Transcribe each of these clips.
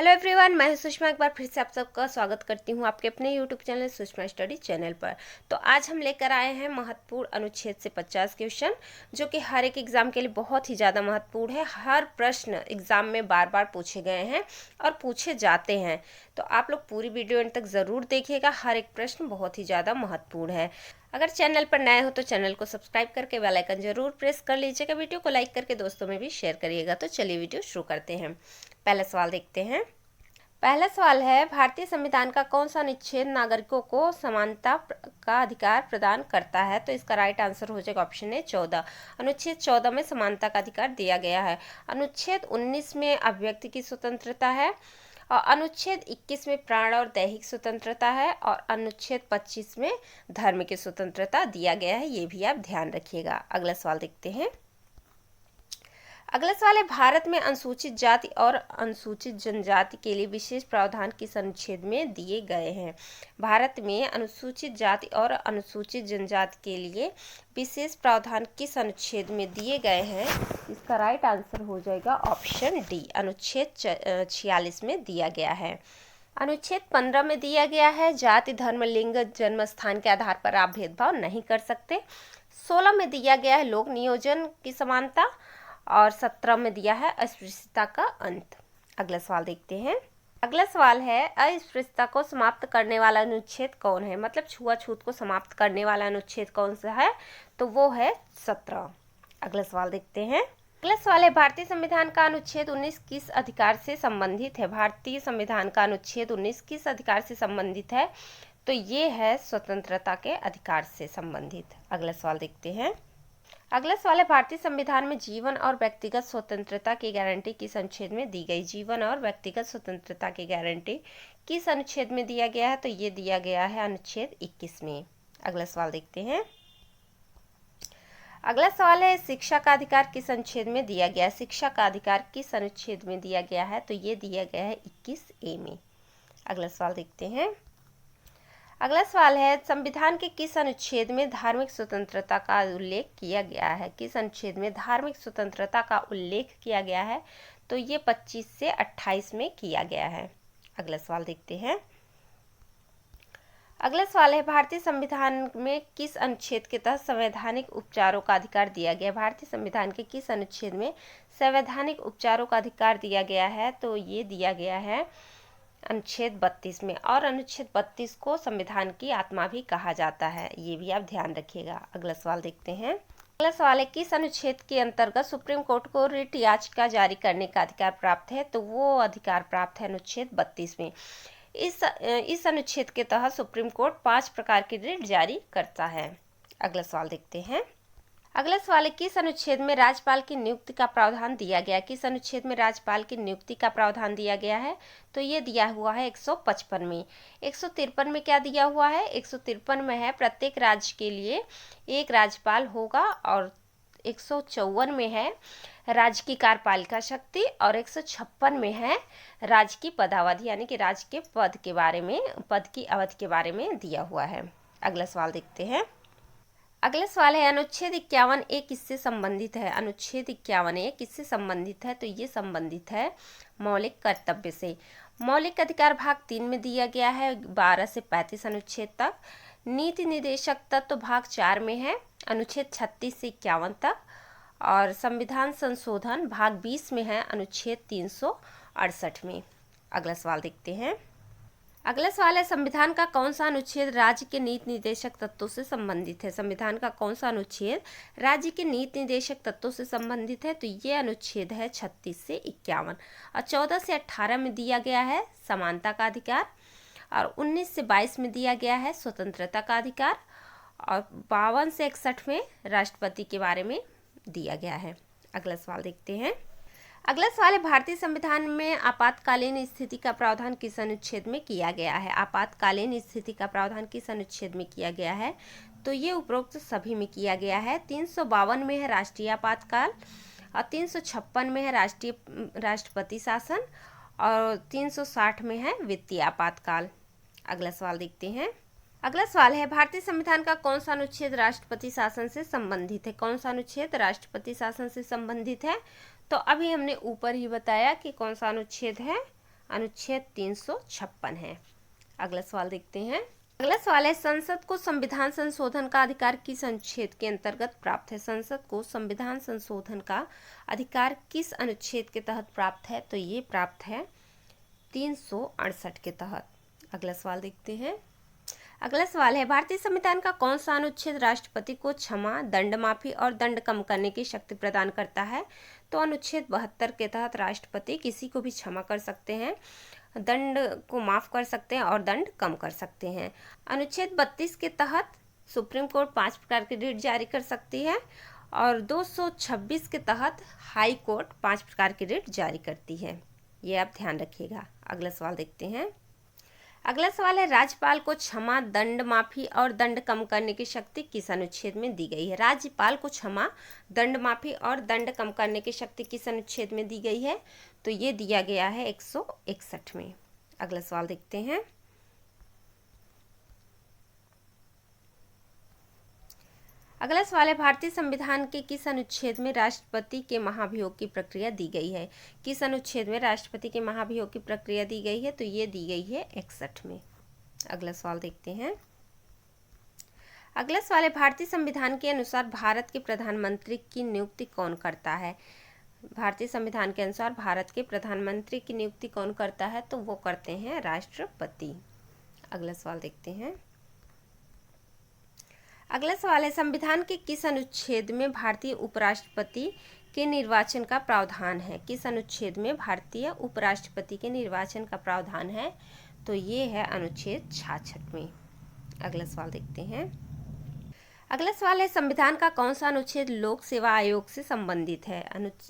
Hello everyone, मैं हूं सुषमा। एक बार फिर से आप सबका स्वागत करती हूं आपके अपने YouTube channel Sushma study channel पर। तो आज हम लेकर आए हैं महत्वपूर्ण अनुच्छेद से 50 क्वेश्चन, जो कि हर एक एग्जाम के लिए बहुत ही ज़्यादा महत्वपूर्ण है। हर प्रश्न एग्जाम में बार बार पूछे गए हैं और पूछे जाते हैं। तो आप लोग पूरी वीडियो अंत तक ज़रूर देखिएगा, हर एक प्रश्न बहुत ही ज़्यादा महत्वपूर्ण है। अगर चैनल पर नए हो तो चैनल को सब्सक्राइब करके बेल आइकन जरूर प्रेस कर लीजिएगा, वीडियो को लाइक करके दोस्तों में भी शेयर करिएगा। तो चलिए वीडियो शुरू करते हैं। पहला सवाल देखते हैं। पहला सवाल है, भारतीय संविधान का कौन सा अनुच्छेद नागरिकों को समानता का अधिकार प्रदान करता है? तो इसका राइट आंसर हो जाएगा ऑप्शन है 14। अनुच्छेद 14 में समानता का अधिकार दिया गया है। अनुच्छेद 19 में अभिव्यक्ति की स्वतंत्रता है और अनुच्छेद 21 में प्राण और दैहिक स्वतंत्रता है और अनुच्छेद 25 में धर्म की स्वतंत्रता दिया गया है। ये भी आप ध्यान रखिएगा। अगला सवाल देखते हैं। अगला सवाल है, भारत में अनुसूचित जाति और अनुसूचित जनजाति के लिए विशेष प्रावधान किस अनुच्छेद में दिए गए हैं? भारत में अनुसूचित जाति और अनुसूचित जनजाति के लिए विशेष प्रावधान किस अनुच्छेद में दिए गए हैं? इसका राइट आंसर हो जाएगा ऑप्शन डी, अनुच्छेद 46 में दिया गया है। अनुच्छेद 15 में दिया गया है, जाति धर्म लिंग जन्म स्थान के आधार पर आप भेदभाव नहीं कर सकते। 16 में दिया गया है लोक नियोजन की समानता और 17 में दिया है अस्पृश्यता का अंत। अगला सवाल देखते हैं। अगला सवाल है, अस्पृश्यता को समाप्त करने वाला अनुच्छेद कौन है? मतलब छुआछूत को समाप्त करने वाला अनुच्छेद कौन सा है? तो वो है 17। अगला सवाल देखते हैं। अगला सवाल है, भारतीय संविधान का अनुच्छेद 19 किस अधिकार से संबंधित है? भारतीय संविधान का अनुच्छेद 19 किस अधिकार से संबंधित है? तो ये है स्वतंत्रता के अधिकार से संबंधित। अगला सवाल देखते हैं। अगला सवाल है, भारतीय संविधान में जीवन और व्यक्तिगत स्वतंत्रता की गारंटी किस अनुच्छेद में दी गई? जीवन और व्यक्तिगत स्वतंत्रता की गारंटी किस अनुच्छेद में दिया गया है? तो ये दिया गया है अनुच्छेद 21 में। अगला सवाल देखते हैं। अगला सवाल है, शिक्षा का अधिकार किस अनुच्छेद में दिया गया है? शिक्षा का अधिकार किस अनुच्छेद में दिया गया है? तो ये दिया गया है 21A में। अगला सवाल देखते हैं। अगला सवाल है, संविधान के किस अनुच्छेद में धार्मिक स्वतंत्रता का उल्लेख किया गया है? किस अनुच्छेद में धार्मिक स्वतंत्रता का उल्लेख किया गया है? तो ये 25 से 28 में किया गया है। अगला सवाल देखते हैं। अगला सवाल है, भारतीय संविधान में किस अनुच्छेद के तहत संवैधानिक उपचारों का अधिकार दिया गया? भारतीय संविधान के किस अनुच्छेद में संवैधानिक उपचारों का अधिकार दिया गया है? तो ये दिया गया है अनुच्छेद 32 में। और अनुच्छेद 32 को संविधान की आत्मा भी कहा जाता है, ये भी आप ध्यान रखिएगा। अगला सवाल देखते हैं। अगला सवाल है, किस अनुच्छेद के अंतर्गत सुप्रीम कोर्ट को रिट याचिका जारी करने का अधिकार प्राप्त है? तो वो अधिकार प्राप्त है अनुच्छेद 32 में। इस अनुच्छेद के तहत सुप्रीम कोर्ट 5 प्रकार की रिट जारी करता है। अगला सवाल देखते हैं। अगला सवाल है, किस अनुच्छेद में राज्यपाल की नियुक्ति का प्रावधान दिया गया? किस अनुच्छेद में राज्यपाल की नियुक्ति का प्रावधान दिया गया है? तो ये दिया हुआ है 155 में। 153 में क्या दिया हुआ है? 153 में है प्रत्येक राज्य के लिए एक राज्यपाल होगा और 154 में है राज्य की कार्यपालिका शक्ति और 156 में है राज्य की पदावधि, यानी कि राज्य के पद के बारे में, पद की अवधि के बारे में दिया हुआ है। अगला सवाल देखते हैं। अगला सवाल है, अनुच्छेद 51A किससे संबंधित है? अनुच्छेद 51A किससे संबंधित है? तो ये संबंधित है मौलिक कर्तव्य से। मौलिक अधिकार भाग 3 में दिया गया है 12 से 35 अनुच्छेद तक। नीति निर्देशक तत्व भाग 4 में है अनुच्छेद 36 से 51 तक। और संविधान संशोधन भाग 20 में है अनुच्छेद 368 में। अगला सवाल देखते हैं। अगला सवाल है, संविधान का कौन सा अनुच्छेद राज्य के नीति निर्देशक तत्वों से संबंधित है? संविधान का कौन सा अनुच्छेद राज्य के नीति निर्देशक तत्वों से संबंधित है? तो ये अनुच्छेद है 36 से 51। और 14 से 18 में दिया गया है समानता का अधिकार और 19 से 22 में दिया गया है स्वतंत्रता का अधिकार और 52 से 61 में राष्ट्रपति के बारे में दिया गया है। अगला सवाल देखते हैं। अगला सवाल है, भारतीय संविधान में आपातकालीन स्थिति का प्रावधान किस अनुच्छेद में किया गया है? आपातकालीन स्थिति का प्रावधान किस अनुच्छेद में किया गया है? तो ये उपरोक्त सभी में किया गया है। 352 में है राष्ट्रीय आपातकाल और 356 में है राष्ट्रपति शासन और 360 में है वित्तीय आपातकाल। अगला सवाल देखते हैं। अगला सवाल है, भारतीय संविधान का कौन सा अनुच्छेद राष्ट्रपति शासन से संबंधित है? कौन सा अनुच्छेद राष्ट्रपति शासन से संबंधित है? तो अभी हमने ऊपर ही बताया कि कौन सा अनुच्छेद है, अनुच्छेद 356 है। अगला सवाल देखते हैं। अगला सवाल है, संसद को संविधान संशोधन का अधिकार किस अनुच्छेद के अंतर्गत प्राप्त है? संसद को संविधान संशोधन का अधिकार किस अनुच्छेद के तहत प्राप्त है? तो ये प्राप्त है 368 के तहत। अगला सवाल देखते हैं। अगला सवाल है, भारतीय संविधान का कौन सा अनुच्छेद राष्ट्रपति को क्षमा, दंड माफी और दंड कम करने की शक्ति प्रदान करता है? तो अनुच्छेद 72 के तहत राष्ट्रपति किसी को भी क्षमा कर सकते हैं, दंड को माफ कर सकते हैं और दंड कम कर सकते हैं। अनुच्छेद 32 के तहत सुप्रीम कोर्ट 5 प्रकार के रिट जारी कर सकती है और 226 के तहत हाई कोर्ट 5 प्रकार की रिट जारी करती है। ये आप ध्यान रखिएगा। अगला सवाल देखते हैं। अगला सवाल है, राज्यपाल को क्षमा, दंड माफी और दंड कम करने की शक्ति किस अनुच्छेद में दी गई है? राज्यपाल को क्षमा, दंड माफी और दंड कम करने की शक्ति किस अनुच्छेद में दी गई है? तो ये दिया गया है 161 में। अगला सवाल देखते हैं। अगला सवाल है, भारतीय संविधान के किस अनुच्छेद में राष्ट्रपति के महाभियोग की प्रक्रिया दी गई है? किस अनुच्छेद में राष्ट्रपति के महाभियोग की प्रक्रिया दी गई है? तो ये दी गई है 61 में। अगला सवाल देखते हैं। अगला सवाल है, भारतीय संविधान के अनुसार भारत के प्रधानमंत्री की नियुक्ति कौन करता है? भारतीय संविधान के अनुसार भारत के प्रधानमंत्री की नियुक्ति कौन करता है? तो वो करते हैं राष्ट्रपति। अगला सवाल देखते हैं। अगला सवाल है, संविधान के किस अनुच्छेद में भारतीय उपराष्ट्रपति के निर्वाचन का प्रावधान है? किस अनुच्छेद में भारतीय उपराष्ट्रपति के निर्वाचन का प्रावधान है? तो ये है अनुच्छेद 66 में। अगला सवाल देखते हैं। अगला सवाल है, संविधान का कौन सा अनुच्छेद लोक सेवा आयोग से संबंधित है?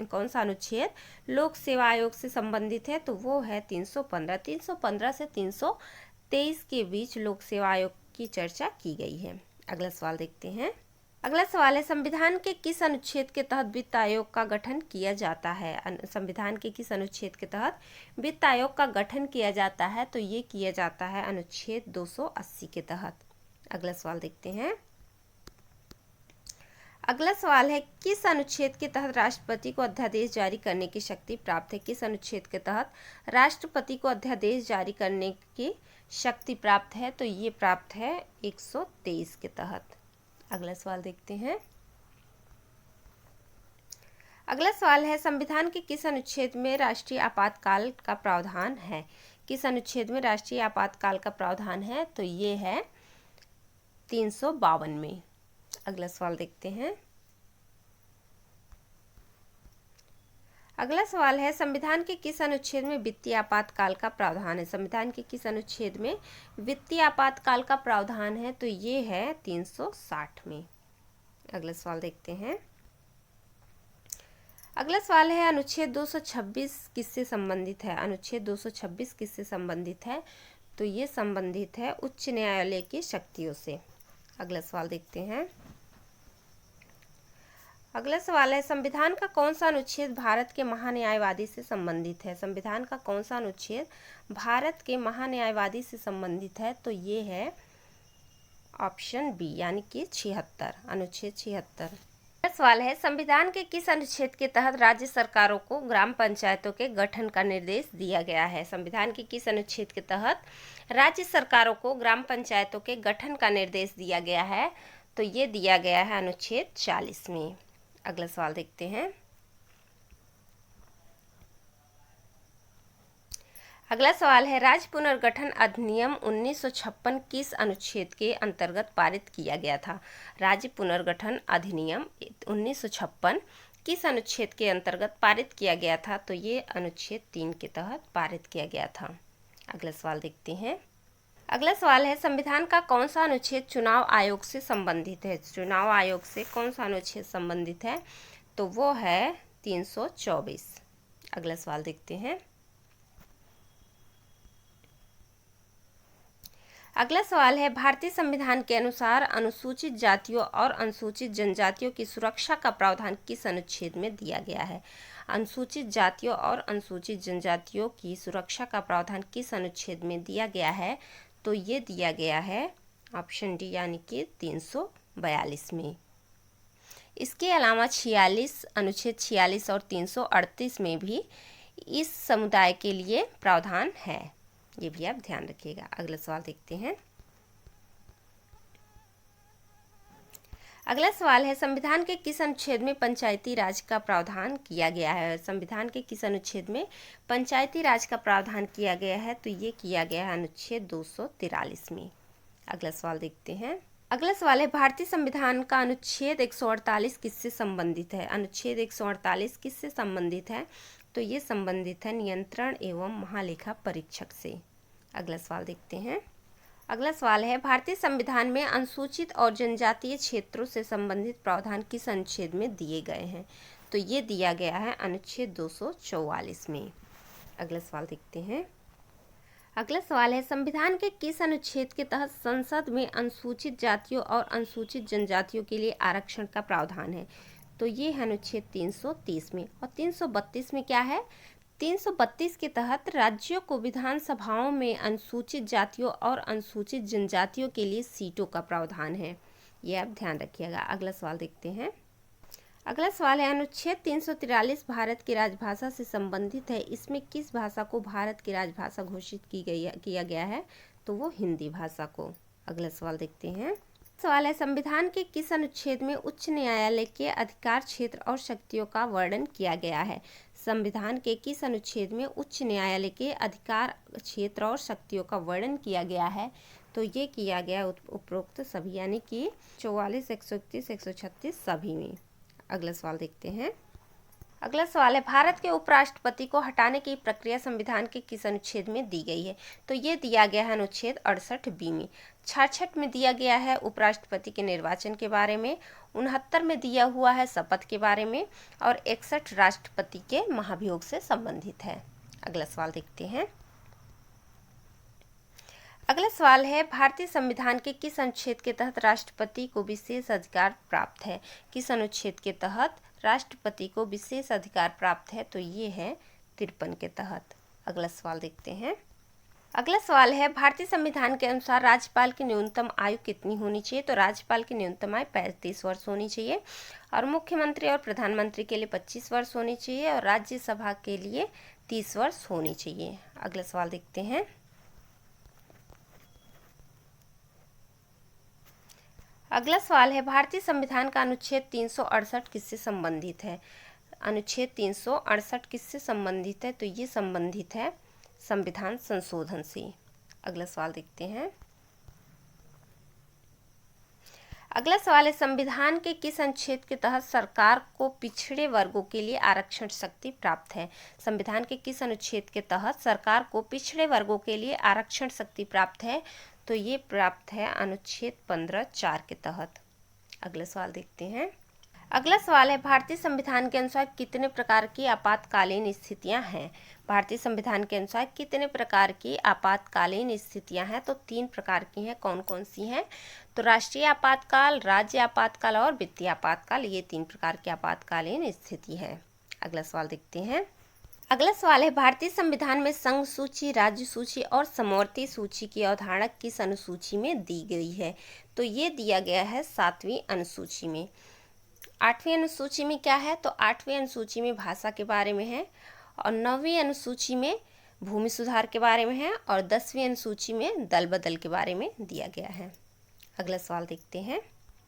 कौन सा अनुच्छेद लोक सेवा आयोग से संबंधित है? तो वो है 315। 315 से 323 के बीच लोक सेवा आयोग की चर्चा की गई है। अगला सवाल देखते हैं। अगला सवाल है, संविधान के किस अनुच्छेद के तहत वित्त आयोग का गठन किया जाता है? संविधान के किस अनुच्छेद के तहत वित्त आयोग का गठन किया जाता है? तो ये किया जाता है अनुच्छेद 280 के तहत। अगला सवाल देखते हैं। अगला सवाल है, किस अनुच्छेद के तहत राष्ट्रपति को अध्यादेश जारी करने की शक्ति प्राप्त है? किस अनुच्छेद के तहत राष्ट्रपति को अध्यादेश जारी करने की शक्ति प्राप्त है? तो ये प्राप्त है 123 के तहत। अगला सवाल देखते हैं। अगला सवाल है, संविधान के किस अनुच्छेद में राष्ट्रीय आपातकाल का प्रावधान है? किस अनुच्छेद में राष्ट्रीय आपातकाल का प्रावधान है? तो ये है 352 में। अगला सवाल देखते हैं। अगला सवाल है, संविधान के किस अनुच्छेद में वित्तीय आपातकाल का प्रावधान है? संविधान के किस अनुच्छेद में वित्तीय आपातकाल का प्रावधान है? तो ये है 360 में। अगला सवाल देखते हैं। अगला सवाल है, अनुच्छेद 226 किससे संबंधित है? अनुच्छेद 226 किससे संबंधित है? तो ये संबंधित है उच्च न्यायालय की शक्तियों से। अगला सवाल देखते हैं। अगला सवाल है, संविधान का कौन सा अनुच्छेद भारत के महान्यायवादी से संबंधित है? संविधान का कौन सा अनुच्छेद भारत के महान्यायवादी से संबंधित है? तो ये है ऑप्शन बी, यानी कि 76, अनुच्छेद 76। अगला सवाल है, संविधान के किस अनुच्छेद के तहत राज्य सरकारों को ग्राम पंचायतों के गठन का निर्देश दिया गया है? संविधान के किस अनुच्छेद के तहत राज्य सरकारों को ग्राम पंचायतों के गठन का निर्देश दिया गया है? तो ये दिया गया है अनुच्छेद 40 में। अगला सवाल देखते हैं। अगला सवाल है, राज्य पुनर्गठन अधिनियम 1956 किस अनुच्छेद के अंतर्गत पारित किया गया था? राज्य पुनर्गठन अधिनियम 1956 किस अनुच्छेद के अंतर्गत पारित किया गया था? तो ये अनुच्छेद 3 के तहत पारित किया गया था। अगला सवाल देखते हैं। अगला सवाल है, संविधान का कौन सा अनुच्छेद चुनाव आयोग से संबंधित है? चुनाव आयोग से कौन सा अनुच्छेद संबंधित है? तो वो है 324। अगला सवाल देखते हैं। अगला सवाल है, भारतीय संविधान के अनुसार अनुसूचित जातियों और अनुसूचित जनजातियों की सुरक्षा का प्रावधान किस अनुच्छेद में दिया गया है? अनुसूचित जातियों और अनुसूचित जनजातियों की सुरक्षा का प्रावधान किस अनुच्छेद में दिया गया है? तो ये दिया गया है ऑप्शन डी, यानी कि 342 में। इसके अलावा 46, अनुच्छेद 46 और 338 में भी इस समुदाय के लिए प्रावधान है। ये भी आप ध्यान रखिएगा। अगला सवाल देखते हैं। अगला सवाल है, संविधान के किस अनुच्छेद में पंचायती राज का प्रावधान किया गया है? संविधान के किस अनुच्छेद में पंचायती राज का प्रावधान किया गया है? तो ये किया गया है अनुच्छेद 243 में। अगला सवाल देखते हैं। अगला सवाल है, भारतीय संविधान का अनुच्छेद 148 किससे संबंधित है? अनुच्छेद 148 किससे संबंधित है? तो ये संबंधित है नियंत्रण एवं महालेखा परीक्षक से। अगला सवाल देखते हैं। अगला सवाल है, भारतीय संविधान में अनुसूचित और जनजातीय क्षेत्रों से संबंधित प्रावधान किस अनुच्छेद में दिए गए हैं? तो ये दिया गया है अनुच्छेद 244 में। अगला सवाल देखते हैं। अगला सवाल है, संविधान के किस अनुच्छेद के तहत संसद में अनुसूचित जातियों और अनुसूचित जनजातियों के लिए आरक्षण का प्रावधान है? तो ये है अनुच्छेद 330 में। और 332 में क्या है? 332 के तहत राज्यों को विधानसभाओं में अनुसूचित जातियों और अनुसूचित जनजातियों के लिए सीटों का प्रावधान है। ये आप ध्यान रखिएगा। अगला सवाल देखते हैं। अगला सवाल है, अनुच्छेद 343 भारत की राजभाषा से संबंधित है। इसमें किस भाषा को भारत की राजभाषा घोषित किया गया है? तो वो हिंदी भाषा को। अगला सवाल देखते हैं। सवाल है, संविधान के किस अनुच्छेद में उच्च न्यायालय के अधिकार क्षेत्र और शक्तियों का वर्णन किया गया है? संविधान के किस अनुच्छेद में उच्च न्यायालय के अधिकार क्षेत्र और शक्तियों का वर्णन किया गया है? तो ये किया गया उपरोक्त सभी, यानी कि 44, 131, 136 सभी में। अगला सवाल देखते हैं। अगला सवाल है, भारत के उपराष्ट्रपति को हटाने की प्रक्रिया संविधान के किस अनुच्छेद में दी गई है? तो ये दिया गया है अनुच्छेद 68 में। 66 में दिया गया है उपराष्ट्रपति के निर्वाचन के बारे में, 69 में दिया हुआ है शपथ के बारे में, और 61 राष्ट्रपति के महाभियोग से संबंधित है। अगला सवाल देखते हैं। अगला सवाल है, भारतीय संविधान के किस अनुच्छेद के तहत राष्ट्रपति को विशेष अधिकार प्राप्त है? किस अनुच्छेद के तहत राष्ट्रपति को विशेष अधिकार प्राप्त है? तो ये है 53 के तहत। अगला सवाल देखते हैं। अगला सवाल है, भारतीय संविधान के अनुसार राज्यपाल की न्यूनतम आयु कितनी होनी चाहिए? तो राज्यपाल की न्यूनतम आयु 35 वर्ष होनी चाहिए, और मुख्यमंत्री और प्रधानमंत्री के लिए 25 वर्ष होनी चाहिए, और राज्यसभा के लिए 30 वर्ष होनी चाहिए। अगला सवाल देखते हैं। अगला सवाल है, भारतीय संविधान का अनुच्छेद 368 किससे संबंधित है? अनुच्छेद 368 किससे संबंधित है? तो ये संबंधित है संविधान संशोधन से। अगला सवाल देखते हैं। अगला सवाल है, संविधान के किस अनुच्छेद के तहत सरकार को पिछड़े वर्गों के लिए आरक्षण शक्ति प्राप्त है? संविधान के किस अनुच्छेद के तहत सरकार को पिछड़े वर्गों के लिए आरक्षण शक्ति प्राप्त है? तो ये प्राप्त है अनुच्छेद 15(4) के तहत। अगला सवाल देखते हैं। अगला सवाल है, भारतीय संविधान के अनुसार कितने प्रकार की आपातकालीन स्थितियां हैं? भारतीय संविधान के अनुसार कितने प्रकार की आपातकालीन स्थितियां हैं? तो 3 प्रकार की हैं। कौन कौन सी हैं? तो राष्ट्रीय आपातकाल, राज्य आपातकाल और वित्तीय आपातकाल, ये 3 प्रकार की आपातकालीन स्थिति है। अगला सवाल देखते हैं। अगला सवाल है, भारतीय संविधान में संघ सूची, राज्य सूची और समवर्ती सूची की अवधारणा किस अनुसूची में दी गई है? तो ये दिया गया है 7वीं अनुसूची में। 8वीं अनुसूची में क्या है? तो 8वीं अनुसूची में भाषा के बारे में है, और 9वीं अनुसूची में भूमि सुधार के बारे में है, और 10वीं अनुसूची में दल बदल के बारे में दिया गया है। अगला सवाल देखते हैं।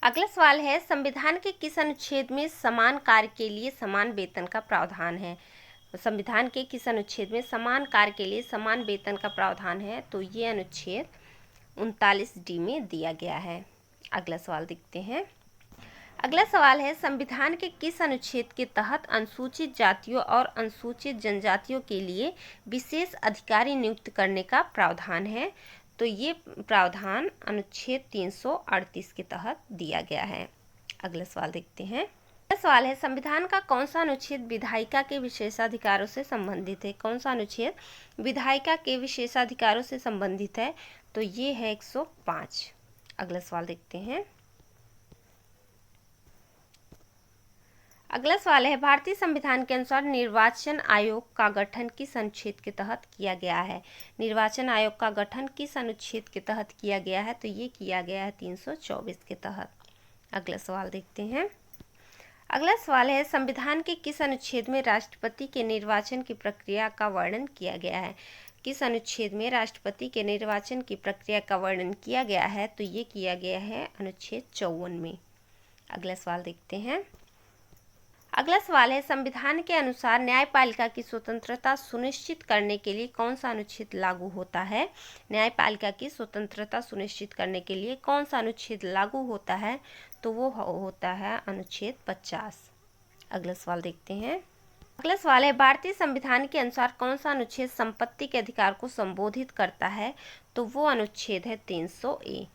अगला सवाल है, संविधान के किस अनुच्छेद में समान कार्य के लिए समान वेतन का प्रावधान है? संविधान के किस अनुच्छेद में समान कार्य के लिए समान वेतन का प्रावधान है? तो ये अनुच्छेद 39D में दिया गया है। अगला सवाल देखते हैं। अगला सवाल है, संविधान के किस अनुच्छेद के तहत अनुसूचित जातियों और अनुसूचित जनजातियों के लिए विशेष अधिकारी नियुक्त करने का प्रावधान है? तो ये प्रावधान अनुच्छेद 338 के तहत दिया गया है। अगला सवाल देखते हैं। अगला सवाल है, संविधान का कौन सा अनुच्छेद विधायिका के विशेषाधिकारों से संबंधित है? कौन सा अनुच्छेद विधायिका के विशेषाधिकारों से संबंधित है? तो ये है 105। अगला सवाल देखते हैं। अगला सवाल है, भारतीय संविधान के अनुसार निर्वाचन आयोग का गठन किस अनुच्छेद के तहत किया गया है? निर्वाचन आयोग का गठन किस अनुच्छेद के तहत किया गया है? तो ये किया गया है 324 के तहत। अगला सवाल देखते हैं। अगला सवाल है, संविधान के किस अनुच्छेद में राष्ट्रपति के निर्वाचन की प्रक्रिया का वर्णन किया गया है? किस अनुच्छेद में राष्ट्रपति के निर्वाचन की प्रक्रिया का वर्णन किया गया है? तो ये किया गया है अनुच्छेद 54 में। अगला सवाल देखते हैं। अगला सवाल है, संविधान के अनुसार न्यायपालिका की स्वतंत्रता सुनिश्चित करने के लिए कौन सा अनुच्छेद लागू होता है? न्यायपालिका की स्वतंत्रता सुनिश्चित करने के लिए कौन सा अनुच्छेद लागू होता है? तो वो होता है अनुच्छेद 50। अगला सवाल देखते हैं। अगला सवाल है, भारतीय संविधान के अनुसार कौन सा अनुच्छेद संपत्ति के अधिकार को संबोधित करता है? तो वो अनुच्छेद है 300A।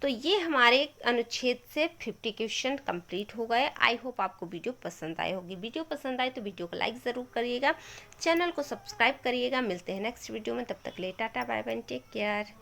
तो ये हमारे अनुच्छेद से 50 क्वेश्चन कंप्लीट हो गए। आई होप आपको वीडियो पसंद आई होगी। वीडियो पसंद आए तो वीडियो को लाइक ज़रूर करिएगा, चैनल को सब्सक्राइब करिएगा। मिलते हैं नेक्स्ट वीडियो में, तब तक ले tata bye bye, take care.